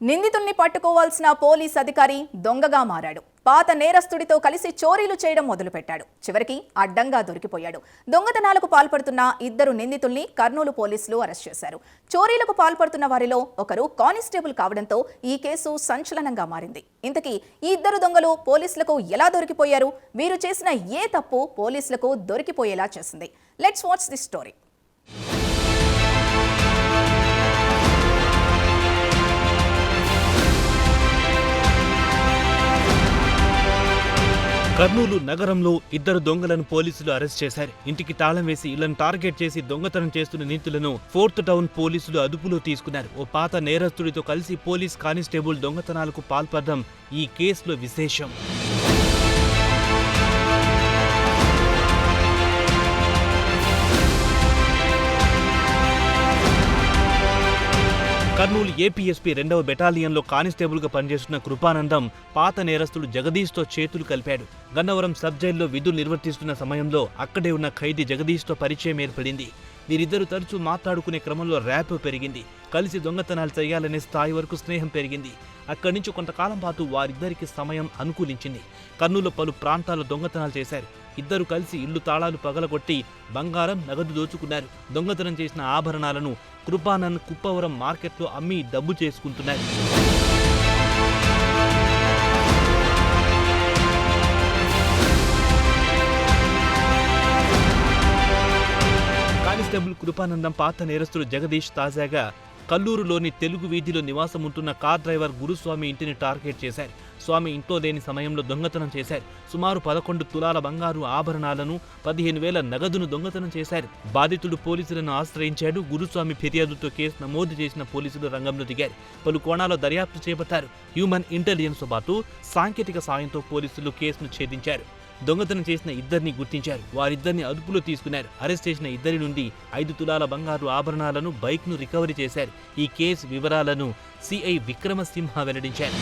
నిందితుల్ని పట్టుకోవాల్సిన police అధికారి దొంగగా మారాడు. పాత నేరస్తుడితో కలిసి చోరీలు చేయడం మొదలుపెట్టాడు. చివరికి అడ్డంగా దొరికిపోయాడు. దొంగతనాలకు పాల్పడుతున్న ఇద్దరు నిందితుల్ని కర్నూలు పోలీసులు అరెస్ట్ చేశారు. చోరీలకు పాల్పడుతున్న వారిలో ఒకరు కానిస్టేబుల్ కావడంతో ఈ కేసు సంచలనంగా మారింది. ఇంతకీ ఈ ఇద్దరు దొంగలు పోలీసులకు ఎలా దొరికిపోయారు? వీరు చేసిన ఏ తప్పు పోలీసులకు దొరికిపోయేలా చేసింది? Let's watch this story. Kurnool నగరంలో ఇద్దరు దొంగలను పోలీసులు అరెస్ట్ చేశారు. ఇంటికి తాళం వేసి ఇళ్లను టార్గెట్ చేసి దొంగతనం చేస్తున్న నిందితులను ఫోర్త్ టౌన్ పోలీసులు అదుపులో తీసుకున్నారు. ఓ పాత నేరస్తుడితో కలిసి పోలీస్ కానిస్టేబుల్ దొంగతనాలకు పాల్పడడం ఈ కేసులో విశేషం. కర్నూలు ఏపీఎస్పీ 2వ బెటాలియన్లో కానిస్టేబుల్గా పనిచేస్తున్న కృపానందం పాత నేరస్తుడు జగదీష్తో చేతులు కలిపాడు. గన్నవరం సబ్ జైల్లో విధులు నిర్వర్తిస్తున్న సమయంలో అక్కడే ఉన్న ఖైదీ జగదీష్తో పరిచయం ఏర్పడింది. వీరిద్దరూ తరచూ మాట్లాడుకునే క్రమంలో ర్యాప్ పెరిగింది. కలిసి దొంగతనాలు చేయాలనే స్థాయి వరకు స్నేహం పెరిగింది. అక్కడి నుంచి కొంతకాలం పాటు వారిద్దరికి సమయం అనుకూలించింది. కర్నూలు పలు ప్రాంతాల్లో దొంగతనాలు చేశారు. ఇద్దరు కలిసి ఇల్లు తాళాలు పగలగొట్టి బంగారం, నగదు దోచుకున్నారు. దొంగతనం చేసిన ఆభరణాలను కృపానంద్ కుప్పవరం మార్కెట్లో అమ్మి డబ్బు చేసుకుంటున్నారు. కానిస్టేబుల్ కృపానందం పాత నేరస్తుడు జగదీష్ తాజాగా కల్లూరులోని తెలుగు వీధిలో నివాసం ఉంటున్న కార్ డ్రైవర్ గురుస్వామి ఇంటిని టార్గెట్ చేశారు. స్వామి ఇంట్లో లేని సమయంలో దొంగతనం చేశారు. సుమారు 11 తులాల బంగారు ఆభరణాలను, 15,000 నగదును దొంగతనం చేశారు. బాధితుడు పోలీసులను ఆశ్రయించాడు. గురుస్వామి ఫిర్యాదుతో కేసు నమోదు చేసిన పోలీసులు రంగంలో దిగారు. పలు కోణాల్లో దర్యాప్తు చేపట్టారు. హ్యూమన్ ఇంటెలిజెన్స్ తో పాటు సాంకేతిక సాయంతో పోలీసులు కేసును ఛేదించారు. దొంగతనం చేసిన ఇద్దరిని గుర్తించారు. వారిద్దరిని అదుపులో తీసుకున్నారు. అరెస్ట్ చేసిన ఇద్దరి నుండి 5 తులాల బంగారు ఆభరణాలను, బైక్ను రికవరీ చేశారు. ఈ కేసు వివరాలను సిఐ విక్రమసింహ వెల్లడించారు.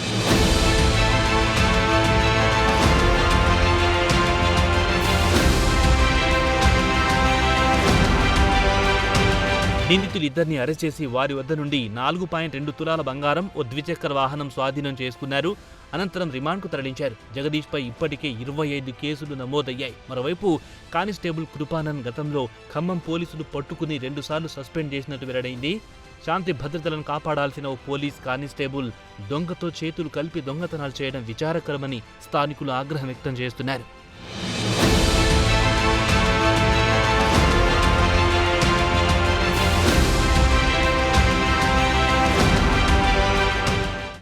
నిందితులు ఇద్దరిని అరెస్ట్ చేసి వారి వద్ద నుండి 4.2 తులాల బంగారం, ఓ ద్విచక్ర వాహనం స్వాధీనం చేసుకున్నారు. అనంతరం రిమాండ్కు తరలించారు. జగదీష్పై ఇప్పటికే 25 కేసులు నమోదయ్యాయి. మరోవైపు కానిస్టేబుల్ కృపానంద్ గతంలో ఖమ్మం పోలీసులు పట్టుకుని 2 సార్లు సస్పెండ్ చేసినట్టు వెల్లడైంది. శాంతి భద్రతలను కాపాడాల్సిన ఓ పోలీస్ కానిస్టేబుల్ దొంగతో చేతులు కలిపి దొంగతనాలు చేయడం విచారకరమని స్థానికులు ఆగ్రహం వ్యక్తం చేస్తున్నారు.